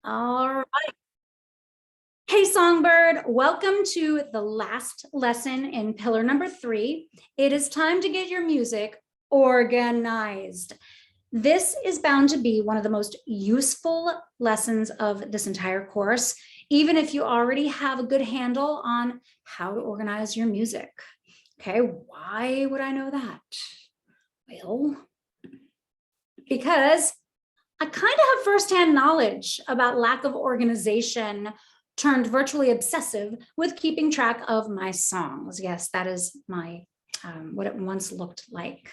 All right. Hey, Songbird, welcome to the last lesson in pillar number 3. It is time to get your music organized. This is bound to be one of the most useful lessons of this entire course, even if you already have a good handle on how to organize your music. Okay, why would I know that? Well, because I kind of have firsthand knowledge about lack of organization turned virtually obsessive with keeping track of my songs. Yes, that is my what it once looked like.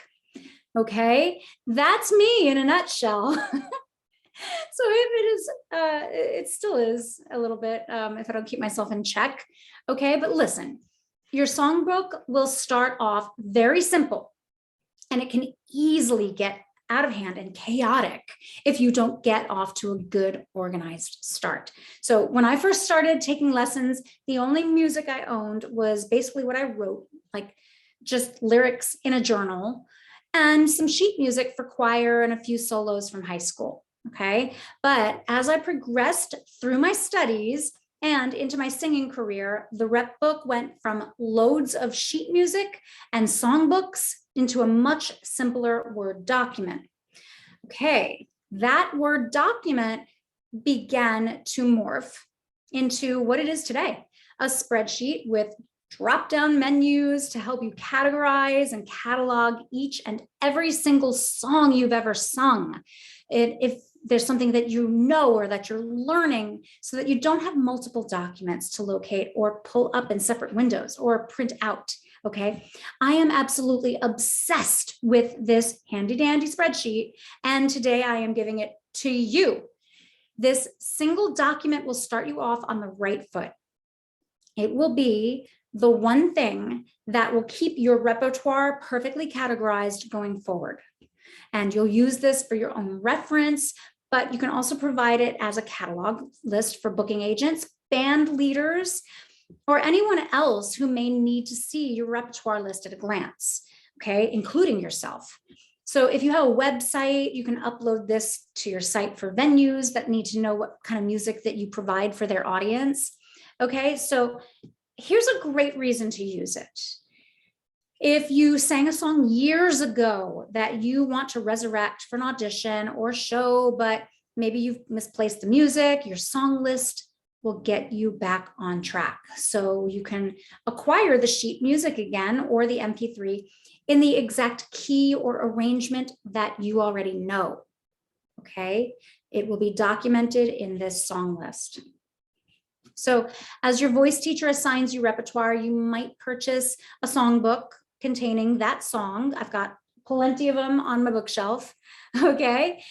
Okay, that's me in a nutshell. So if it is, it still is a little bit if I don't keep myself in check. Okay, but listen, your songbook will start off very simple and it can easily get out of hand and chaotic if you don't get off to a good organized start. So when I first started taking lessons, the only music I owned was basically what I wrote, like just lyrics in a journal and some sheet music for choir and a few solos from high school. Okay. But as I progressed through my studies and into my singing career, the rep book went from loads of sheet music and songbooks into a much simpler Word document. Okay, that Word document began to morph into what it is today, a spreadsheet with drop-down menus to help you categorize and catalog each and every single song you've ever sung. If there's something that you know or that you're learning, so that you don't have multiple documents to locate or pull up in separate windows or print out. Okay, I am absolutely obsessed with this handy dandy spreadsheet, and today I am giving it to you. This single document will start you off on the right foot. It will be the one thing that will keep your repertoire perfectly categorized going forward. And you'll use this for your own reference, but you can also provide it as a catalog list for booking agents, band leaders, or anyone else who may need to see your repertoire list at a glance, okay, including yourself. So if you have a website, you can upload this to your site for venues that need to know what kind of music that you provide for their audience. Okay, so here's a great reason to use it. If you sang a song years ago that you want to resurrect for an audition or show, but maybe you've misplaced the music, your song list will get you back on track. So you can acquire the sheet music again or the MP3 in the exact key or arrangement that you already know. Okay, it will be documented in this song list. So as your voice teacher assigns you repertoire, you might purchase a songbook containing that song. I've got plenty of them on my bookshelf. Okay,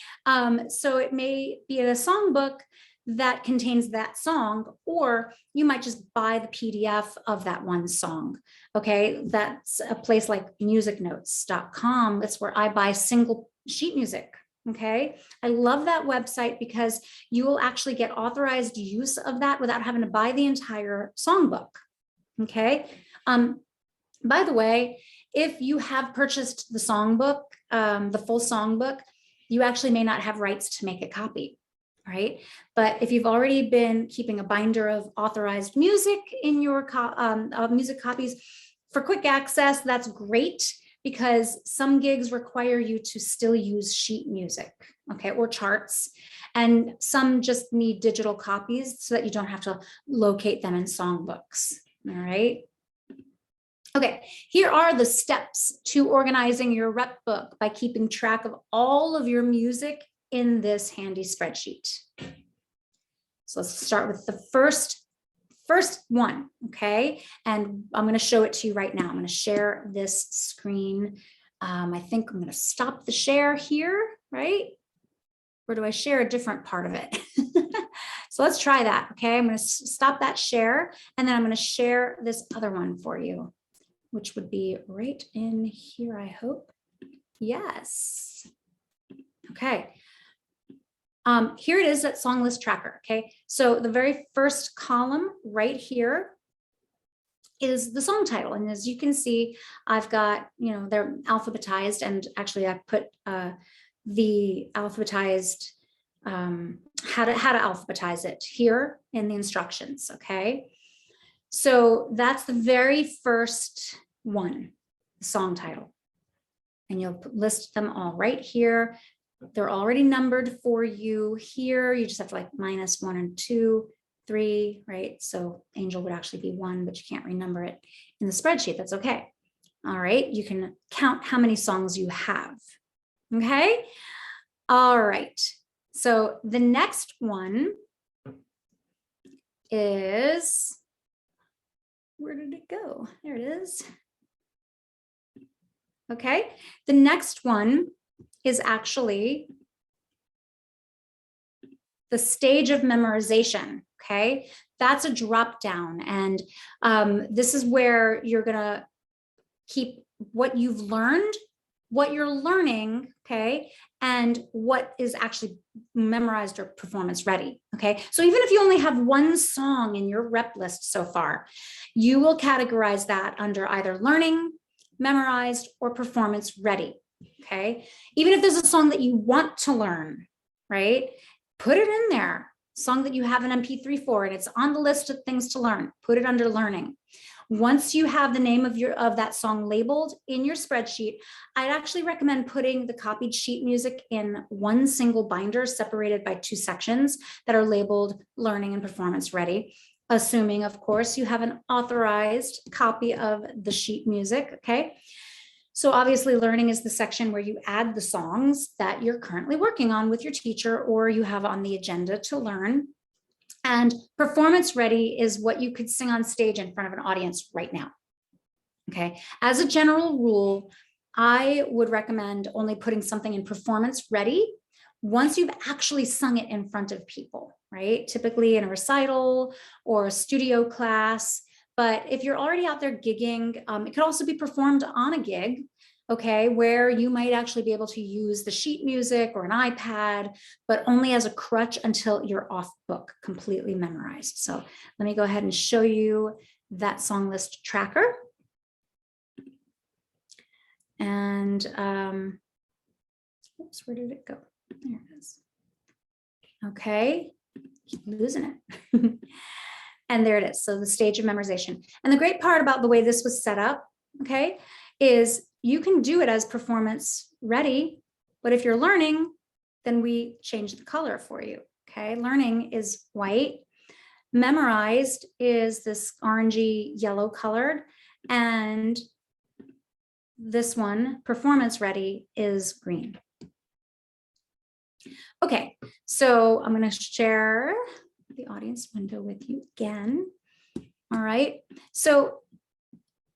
so it may be a songbook that contains that song, or you might just buy the PDF of that one song. Okay, that's a place like musicnotes.com. That's where I buy single sheet music. Okay, I love that website because you will actually get authorized use of that without having to buy the entire songbook. Okay, by the way, if you have purchased the songbook, the full songbook, you actually may not have rights to make a copy. Right? But if you've already been keeping a binder of authorized music in your music copies for quick access, that's great because some gigs require you to still use sheet music, okay, or charts, and some just need digital copies so that you don't have to locate them in songbooks, all right? Okay, here are the steps to organizing your rep book by keeping track of all of your music in this handy spreadsheet. So let's start with the first one, okay? And I'm going to show it to you right now. I'm going to share this screen. I think I'm going to stop the share here, right? Or do I share a different part of it? So let's try that, okay? I'm going to stop that share, and then I'm going to share this other one for you, which would be right in here, I hope. Yes. Okay. Here it is, that song list tracker. Okay, so the very first column right here is the song title, and as you can see, I've got, they're alphabetized, and actually I put the alphabetized how to alphabetize it here in the instructions, okay? So that's the very first one, the song title. And you'll list them all right here. They're already numbered for you here. You just have to like -1 and 2, 3, right? So Angel would actually be 1, but you can't renumber it in the spreadsheet. That's okay. All right, you can count how many songs you have. Okay, all right. So the next one is, where did it go? There it is. Okay, the next one is actually the stage of memorization. Okay, that's a drop down, and this is where you're gonna keep what you've learned, what you're learning, okay, and what is actually memorized or performance ready, okay? So even if you only have one song in your rep list so far, you will categorize that under either learning, memorized, or performance ready, okay? Even if there's a song that you want to learn, right? Put it in there. Song that you have an MP3 for, and it's on the list of things to learn, put it under learning. Once you have the name of that song labeled in your spreadsheet, I'd actually recommend putting the copied sheet music in one single binder separated by 2 sections that are labeled learning and performance ready, assuming, of course, you have an authorized copy of the sheet music, okay? So obviously learning is the section where you add the songs that you're currently working on with your teacher or you have on the agenda to learn. And performance ready is what you could sing on stage in front of an audience right now. Okay, as a general rule, I would recommend only putting something in performance ready once you've actually sung it in front of people, right? Typically in a recital or a studio class. But if you're already out there gigging, it could also be performed on a gig, okay, where you might actually be able to use the sheet music or an iPad, but only as a crutch until you're off book, completely memorized. So let me go ahead and show you that song list tracker. And oops, where did it go? There it is. Okay, keep losing it. And there it is. So the stage of memorization. And the great part about the way this was set up, okay, is you can do it as performance ready, but if you're learning, then we change the color for you, okay? Learning is white. Memorized is this orangey yellow colored, and this one, performance ready, is green. Okay, so I'm going to share the audience window with you again. All right, so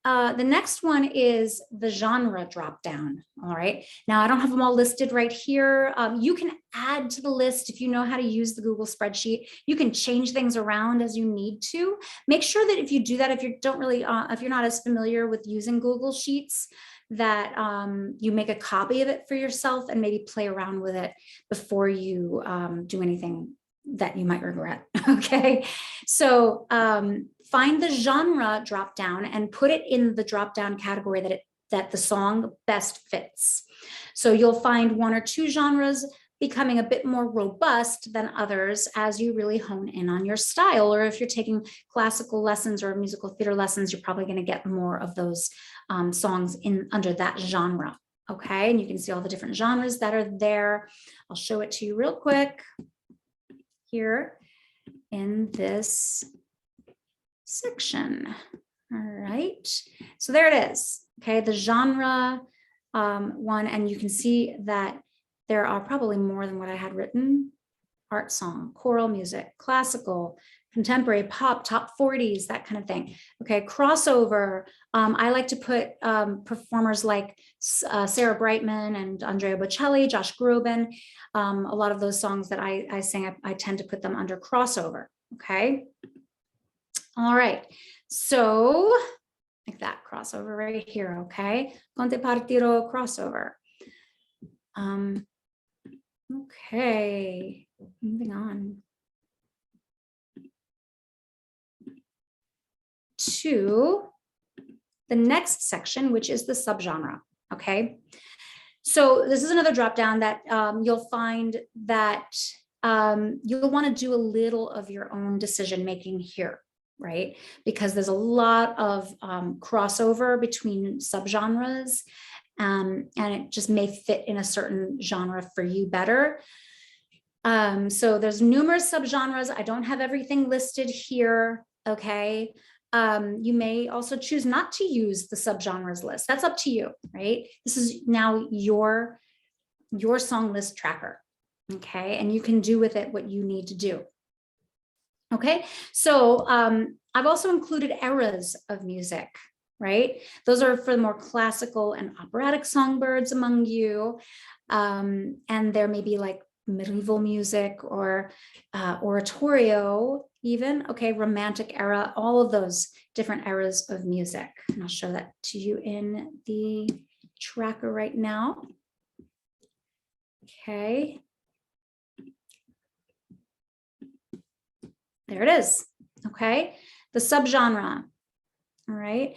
the next one is the genre drop down. All right, now I don't have them all listed right here. You can add to the list if you know how to use the Google spreadsheet. You can change things around as you need to. Make sure that if you do that, if you don't really, if you're not as familiar with using Google Sheets, that you make a copy of it for yourself and maybe play around with it before you do anything that you might regret. Okay, so find the genre drop down and put it in the drop down category that the song best fits. So you'll find 1 or 2 genres becoming a bit more robust than others as you really hone in on your style. Or if you're taking classical lessons or musical theater lessons, you're probably going to get more of those songs in under that genre. Okay, and you can see all the different genres that are there. I'll show it to you real quick here in this section. All right, so there it is. Okay, the genre one, and you can see that there are probably more than what I had written. Art song, choral music, classical, contemporary, pop, top 40s, that kind of thing. Okay, crossover. I like to put performers like Sarah Brightman and Andrea Bocelli, Josh Groban. A lot of those songs that I sing, I tend to put them under crossover. Okay. All right. So like that crossover right here. Okay. Conte partiro crossover. Okay. Moving on to the next section, which is the subgenre. Okay, so this is another drop down that you'll find that you'll want to do a little of your own decision making here, right? Because there's a lot of crossover between subgenres, and it just may fit in a certain genre for you better. So there's numerous subgenres. I don't have everything listed here, okay? You may also choose not to use the subgenres list. That's up to you, right? This is now your song list tracker, okay? And you can do with it what you need to do. Okay, so I've also included eras of music, right? Those are for the more classical and operatic songbirds among you. And there may be like medieval music or oratorio even, okay, romantic era, all of those different eras of music. And I'll show that to you in the tracker right now. Okay. There it is, okay? The subgenre, all right?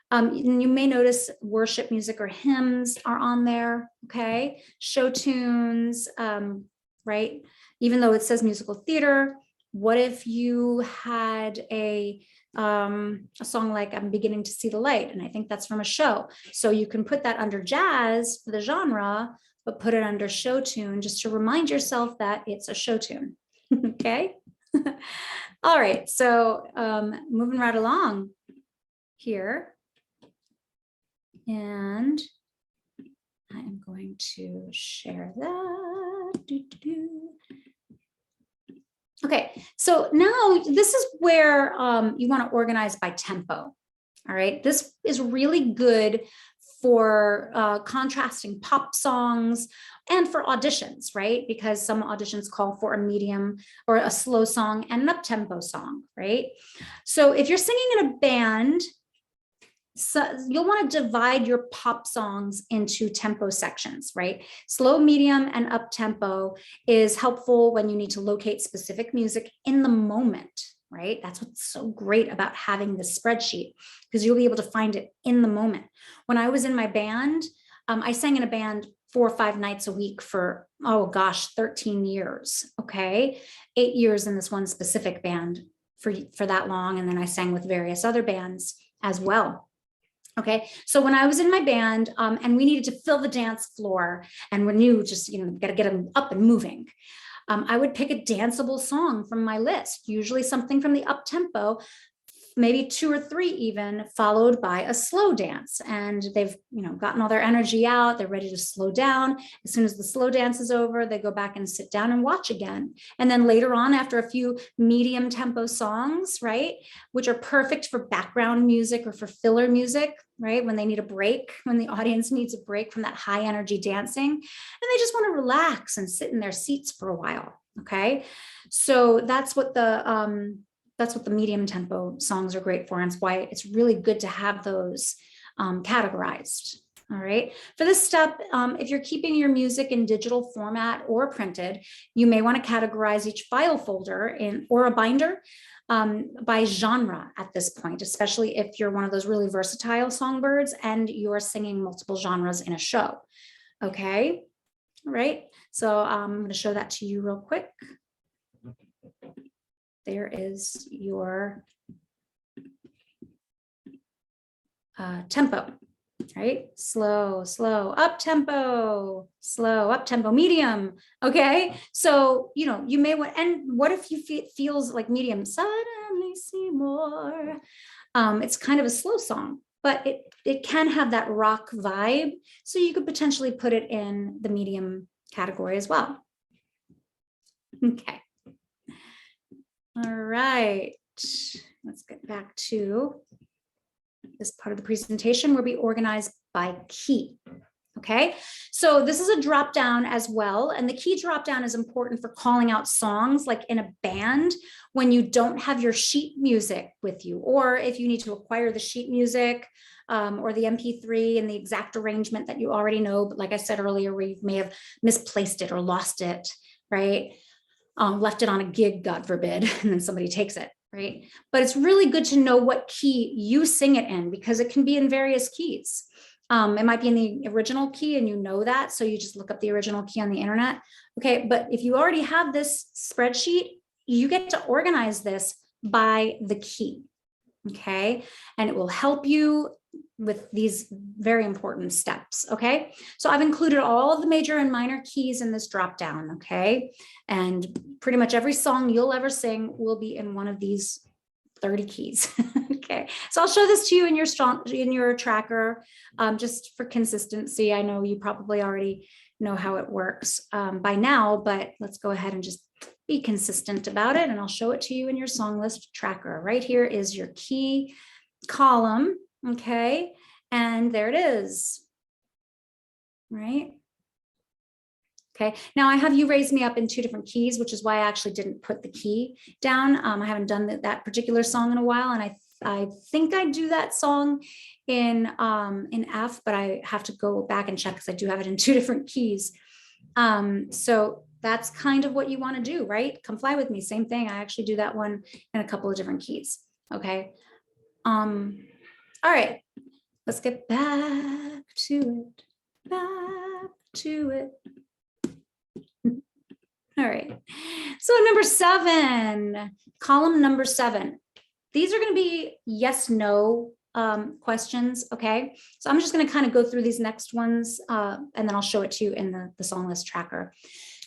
And you may notice worship music or hymns are on there, okay? Show tunes, right? Even though it says musical theater, what if you had a song like I'm Beginning to See the Light, and I think that's from a show. So you can put that under jazz for the genre, but put it under show tune just to remind yourself that it's a show tune, okay? All right, so moving right along here. And I am going to share that. Okay, so now this is where you want to organize by tempo. All right, this is really good for contrasting pop songs and for auditions, right? Because some auditions call for a medium or a slow song and an up-tempo song, right? So if you're singing in a band, so you'll want to divide your pop songs into tempo sections, right? Slow, medium, and up tempo is helpful when you need to locate specific music in the moment, right? That's what's so great about having this spreadsheet, because you'll be able to find it in the moment. When I was in my band, I sang in a band 4 or 5 nights a week for, oh gosh, 13 years, okay? 8 years in this one specific band for that long. And then I sang with various other bands as well. Okay, so when I was in my band and we needed to fill the dance floor and we knew just, got to get them up and moving, I would pick a danceable song from my list, usually something from the up tempo, maybe 2 or 3 even, followed by a slow dance. And they've, gotten all their energy out. They're ready to slow down. As soon as the slow dance is over, they go back and sit down and watch again. And then later on, after a few medium tempo songs, right, which are perfect for background music or for filler music, right, when they need a break, when the audience needs a break from that high energy dancing, and they just want to relax and sit in their seats for a while. Okay, so that's what the medium tempo songs are great for, and it's why it's really good to have those categorized. All right, for this step, if you're keeping your music in digital format or printed, you may want to categorize each file folder or a binder by genre at this point, especially if you're one of those really versatile songbirds and you're singing multiple genres in a show. Okay, all right, so I'm going to show that to you real quick. There is your tempo, right? Slow, slow, up tempo, slow, up tempo, medium. Okay, so you may want. And what if you feels like medium? Suddenly see more. It's kind of a slow song, but it can have that rock vibe. So you could potentially put it in the medium category as well. Okay. All right, let's get back to this part of the presentation where we organize by key. Okay, so this is a drop down as well, and the key drop down is important for calling out songs like in a band when you don't have your sheet music with you, or if you need to acquire the sheet music or the MP3 and the exact arrangement that you already know, but like I said earlier, where you may have misplaced it or lost it, right? Left it on a gig, God forbid, and then somebody takes it, right? But it's really good to know what key you sing it in, because it can be in various keys. It might be in the original key and you know that, so you just look up the original key on the internet. Okay, but if you already have this spreadsheet, you get to organize this by the key. Okay, and it will help you with these very important steps. Okay, so I've included all of the major and minor keys in this drop down. Okay, and pretty much every song you'll ever sing will be in one of these 30 keys. Okay, so I'll show this to you in your tracker, just for consistency. I know you probably already know how it works by now, but let's go ahead and just be consistent about it, and I'll show it to you in your song list tracker. Right here is your key column. Okay, and there it is. Right. Okay, now I have you raise me up in 2 different keys, which is why I actually didn't put the key down. I haven't done that particular song in a while, and I think I do that song in F, but I have to go back and check because I do have it in 2 different keys. So that's kind of what you want to do, right? Come Fly With Me, same thing. I actually do that one in a couple of different keys. Okay. All right, let's get back to it. All right, so number 7, column number 7. These are going to be yes, no questions. Okay, so I'm just going to kind of go through these next ones and then I'll show it to you in the song list tracker.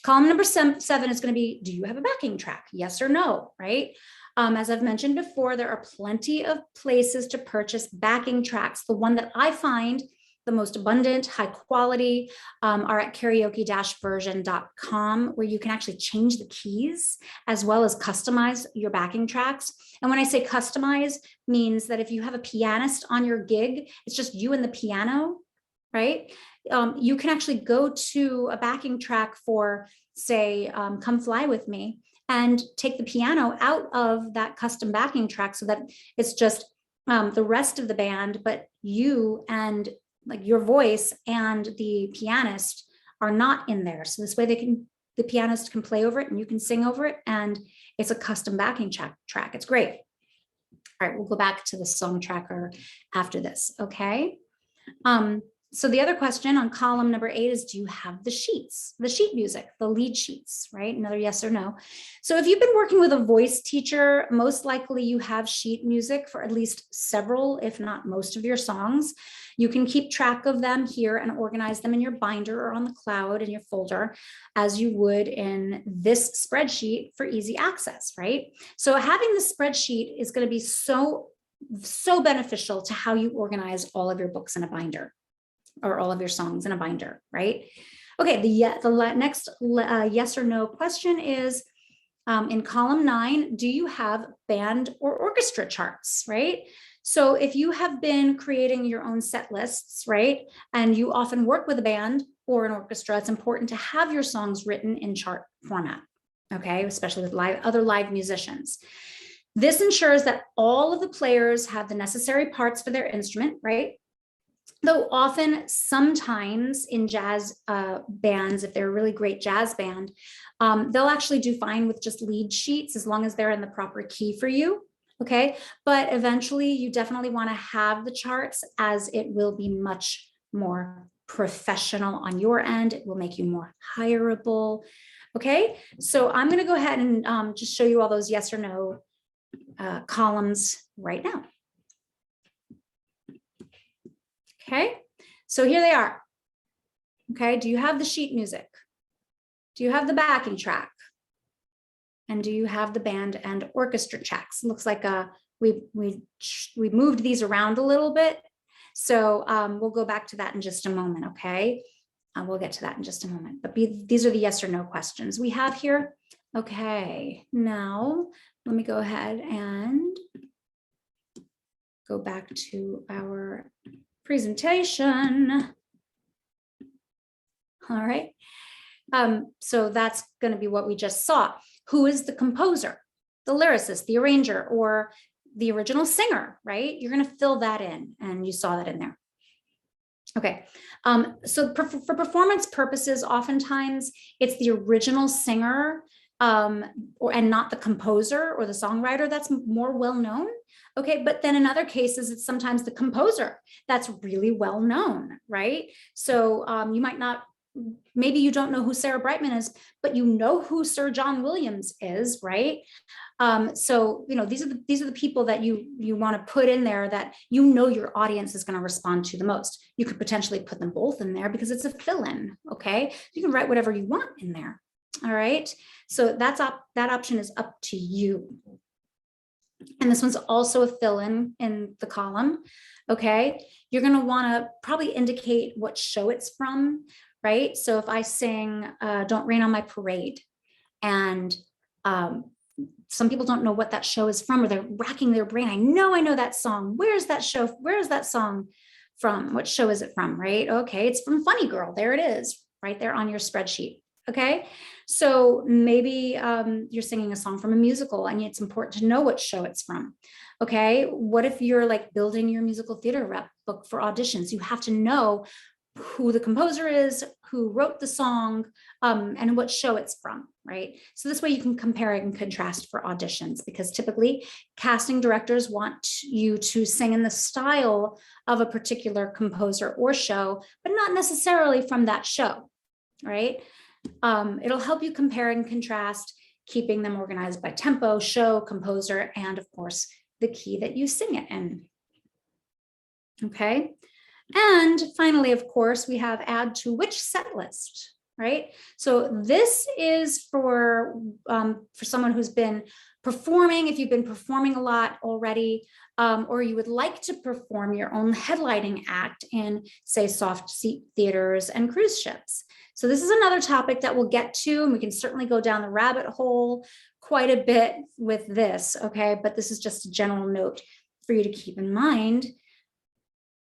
Column number 7 is going to be, do you have a backing track? Yes or no, right? As I've mentioned before, there are plenty of places to purchase backing tracks. The one that I find the most abundant, high quality, are at karaoke-version.com, where you can actually change the keys as well as customize your backing tracks. And when I say customize, means that if you have a pianist on your gig, it's just you and the piano, right? You can actually go to a backing track for, say, Come Fly With Me, and take the piano out of that custom backing track so that it's just the rest of the band, but you and like your voice and the pianist are not in there. So this way the pianist can play over it and you can sing over it, and it's a custom backing track. It's great. All right, we'll go back to the song tracker after this, okay? So the other question on column number 8 is, do you have the sheets, the sheet music, the lead sheets, right? Another yes or no. So if you've been working with a voice teacher, most likely you have sheet music for at least several, if not most of your songs. You can keep track of them here and organize them in your binder or on the cloud in your folder, as you would in this spreadsheet for easy access, right? So having the spreadsheet is going to be so beneficial to how you organize all of your books in a binder, or all of your songs in a binder, right? Okay, the next yes or no question is, in column 9, do you have band or orchestra charts, right? So if you have been creating your own set lists, right, and you often work with a band or an orchestra, it's important to have your songs written in chart format, okay, especially with other live musicians. This ensures that all of the players have the necessary parts for their instrument, right? Though often, sometimes in jazz bands, if they're a really great jazz band, they'll actually do fine with just lead sheets as long as they're in the proper key for you, okay? But eventually, you definitely want to have the charts, as it will be much more professional on your end. It will make you more hireable, okay? So I'm going to go ahead and just show you all those yes or no columns right now. Okay, so here they are. Okay, do you have the sheet music? Do you have the backing track? And do you have the band and orchestra tracks? Looks like we moved these around a little bit. So we'll go back to that in just a moment, okay? We'll get to that in just a moment. But these are the yes or no questions we have here. Okay, now let me go ahead and go back to our presentation. All right. So that's going to be what we just saw. Who is the composer, the lyricist, the arranger, or the original singer, right? You're going to fill that in, and you saw that in there. Okay. So for performance purposes, oftentimes it's the original singer and not the composer or the songwriter that's more well known. Okay, but then in other cases, it's sometimes the composer that's really well known, right? So you might not, maybe you don't know who Sarah Brightman is, but you know who Sir John Williams is, right? So these are the people that you want to put in there that your audience is going to respond to the most. You could potentially put them both in there because it's a fill-in. Okay, you can write whatever you want in there. All right, so that option is up to you. And this one's also a fill-in in the column. Okay, you're going to want to probably indicate what show it's from, right? So if I sing Don't Rain on My Parade, and some people don't know what that show is from, or they're racking their brain. I know that song. Where's that show? Where is that song from? What show is it from, right? Okay, it's from Funny Girl. There it is, right there on your spreadsheet. Okay, so maybe you're singing a song from a musical and it's important to know what show it's from. Okay, what if you're like building your musical theater rep book for auditions? You have to know who the composer is, who wrote the song, and what show it's from, right? So this way you can compare and contrast for auditions, because typically casting directors want you to sing in the style of a particular composer or show, but not necessarily from that show, right? It'll help you compare and contrast, keeping them organized by tempo, show, composer, and of course, the key that you sing it in. Okay. And finally, of course, we have add to which set list, right? So this is for someone who's been performing, if you've been performing a lot already, or you would like to perform your own headlining act in, say, soft seat theaters and cruise ships. So this is another topic that we'll get to, and we can certainly go down the rabbit hole quite a bit with this, okay? But this is just a general note for you to keep in mind.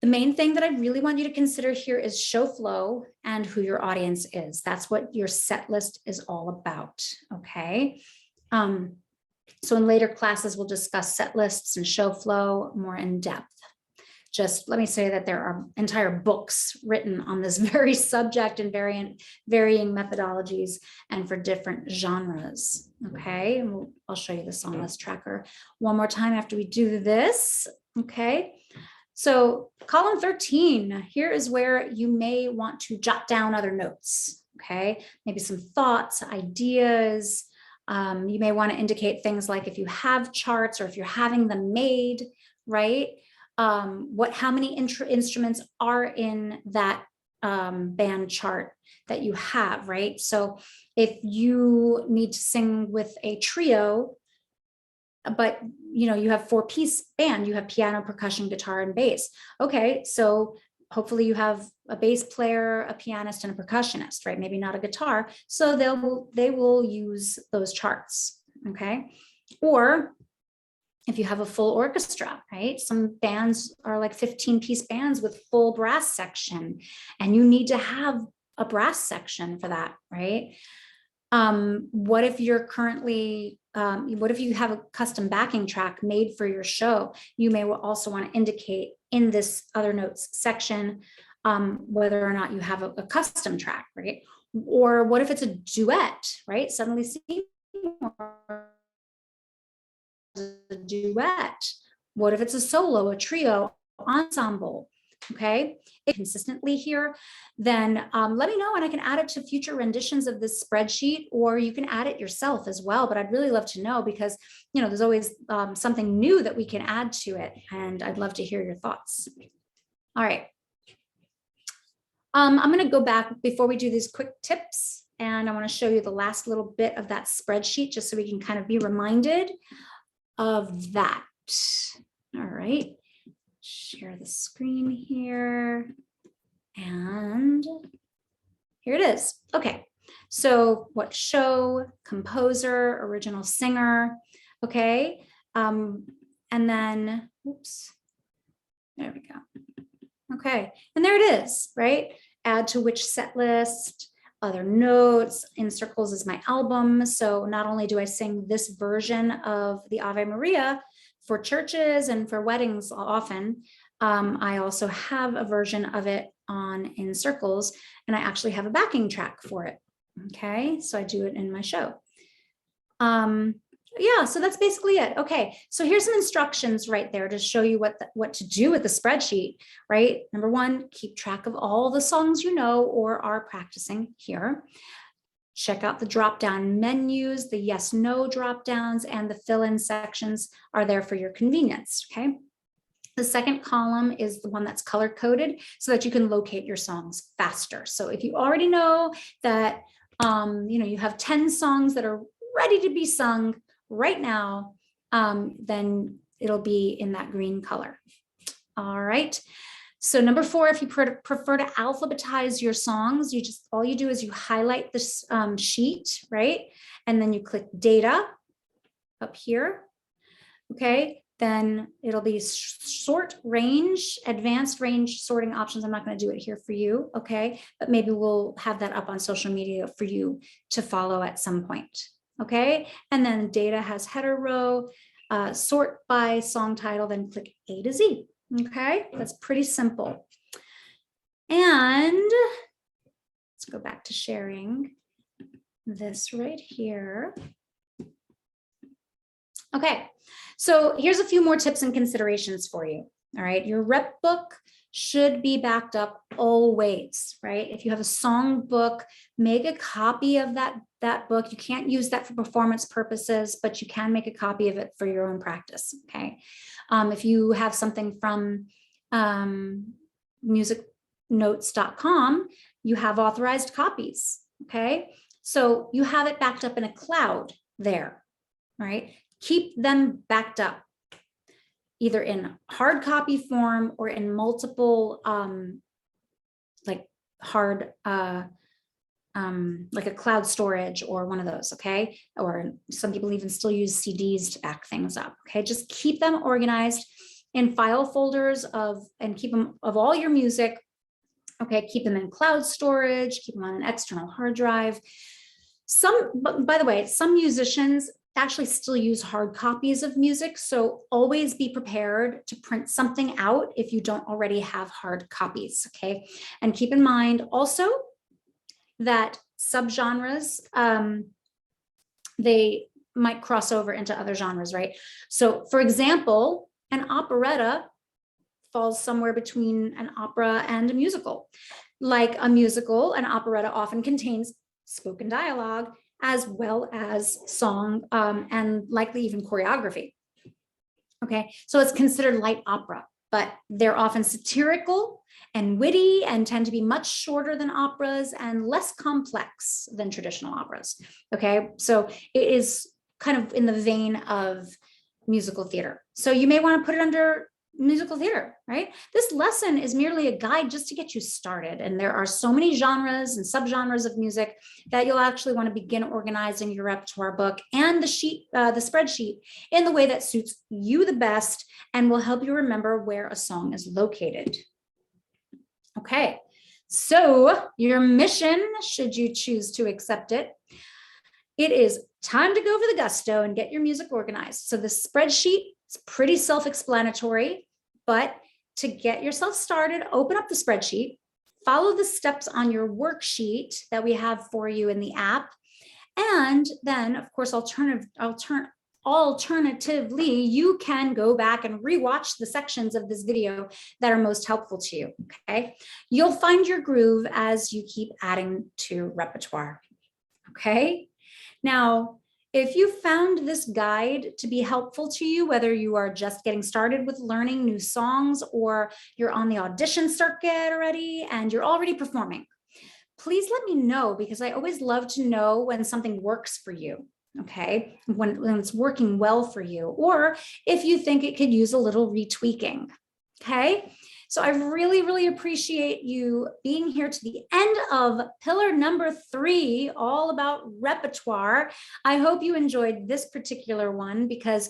The main thing that I really want you to consider here is show flow and who your audience is. That's what your set list is all about, okay? So in later classes, we'll discuss set lists and show flow more in depth. Just let me say that there are entire books written on this very subject and varying methodologies and for different genres, okay? And I'll show you the song list tracker one more time after we do this, okay? So column 13, here is where you may want to jot down other notes, okay? Maybe some thoughts, ideas. You may want to indicate things like if you have charts or if you're having them made, right? How many instruments are in that band chart that you have, right? So if you need to sing with a trio, but you have 4-piece band, you have piano, percussion, guitar, and bass. Okay, so hopefully you have a bass player, a pianist, and a percussionist, right? Maybe not a guitar. So they will use those charts, okay? Or if you have a full orchestra, right? Some bands are like 15-piece bands with full brass section, and you need to have a brass section for that, right? What if you're currently, what if you have a custom backing track made for your show? You may also want to indicate in this other notes section whether or not you have a custom track, right? Or what if it's a duet, right? Suddenly Seymour is a duet. What if it's a solo, a trio, ensemble? Okay, if consistently here, then let me know and I can add it to future renditions of this spreadsheet, or you can add it yourself as well. But I'd really love to know, because there's always something new that we can add to it, and I'd love to hear your thoughts. All right, I'm going to go back before we do these quick tips, and I want to show you the last little bit of that spreadsheet just so we can kind of be reminded of that. All right. Share the screen here, and here it is. Okay, so what show, composer, original singer, okay, and then, oops, there we go. Okay, and there it is, right? Add to which set list, other notes, In Circles is my album. So not only do I sing this version of the Ave Maria for churches and for weddings often, I also have a version of it on In Circles, and I actually have a backing track for it. Okay, so I do it in my show. Yeah, so that's basically it. Okay, so here's some instructions right there to show you what to do with the spreadsheet, right? Number one, keep track of all the songs you know or are practicing here. Check out the drop-down menus, the yes, no drop-downs, and the fill-in sections are there for your convenience, okay? The second column is the one that's color-coded so that you can locate your songs faster. So if you already know that you have 10 songs that are ready to be sung right now, then it'll be in that green color. All right. So number 4, if you prefer to alphabetize your songs, all you do is you highlight this sheet, right? And then you click data up here. Okay, then it'll be sort range, advanced range sorting options. I'm not going to do it here for you, okay? But maybe we'll have that up on social media for you to follow at some point, okay? And then data has header row, sort by song title, then click A to Z, okay? That's pretty simple. And let's go back to sharing this right here. Okay, so here's a few more tips and considerations for you. All right, your rep book should be backed up always, right? If you have a song book, make a copy of that book. You can't use that for performance purposes, but you can make a copy of it for your own practice, okay? If you have something from musicnotes.com, you have authorized copies, okay? So you have it backed up in a cloud there, right? Keep them backed up, either in hard copy form or in multiple, like hard, like a cloud storage or one of those, okay? Or some people even still use CDs to back things up, okay? Just keep them organized in file folders and keep them of all your music, okay? Keep them in cloud storage, keep them on an external hard drive. By the way, some musicians actually still use hard copies of music. So always be prepared to print something out if you don't already have hard copies, okay? And keep in mind also that subgenres, they might cross over into other genres, right? So for example, an operetta falls somewhere between an opera and a musical. Like a musical, an operetta often contains spoken dialogue as well as song and likely even choreography. Okay, so it's considered light opera, but they're often satirical and witty and tend to be much shorter than operas and less complex than traditional operas. Okay, so it is kind of in the vein of musical theater. So you may want to put it under musical theater, right? This lesson is merely a guide just to get you started. And there are so many genres and subgenres of music that you'll actually want to begin organizing your repertoire book and the spreadsheet in the way that suits you the best and will help you remember where a song is located. Okay, so your mission, should you choose to accept it, it is time to go for the gusto and get your music organized. So the spreadsheet, it's pretty self-explanatory, but to get yourself started, open up the spreadsheet, follow the steps on your worksheet that we have for you in the app. And then, of course, alternatively, you can go back and rewatch the sections of this video that are most helpful to you, okay? You'll find your groove as you keep adding to repertoire, okay? Now, if you found this guide to be helpful to you, whether you are just getting started with learning new songs or you're on the audition circuit already and you're already performing, please let me know, because I always love to know when something works for you, okay? When it's working well for you, or if you think it could use a little retweaking, okay? So I really, really appreciate you being here to the end of pillar number 3, all about repertoire. I hope you enjoyed this particular one because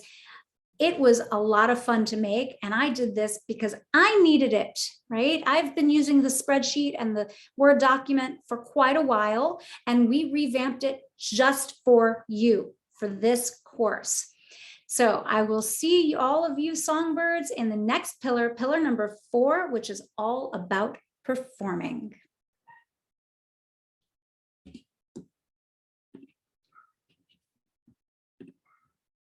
it was a lot of fun to make. And I did this because I needed it, right? I've been using the spreadsheet and the Word document for quite a while, and we revamped it just for you for this course. So I will see all of you songbirds in the next pillar, pillar number 4, which is all about performing.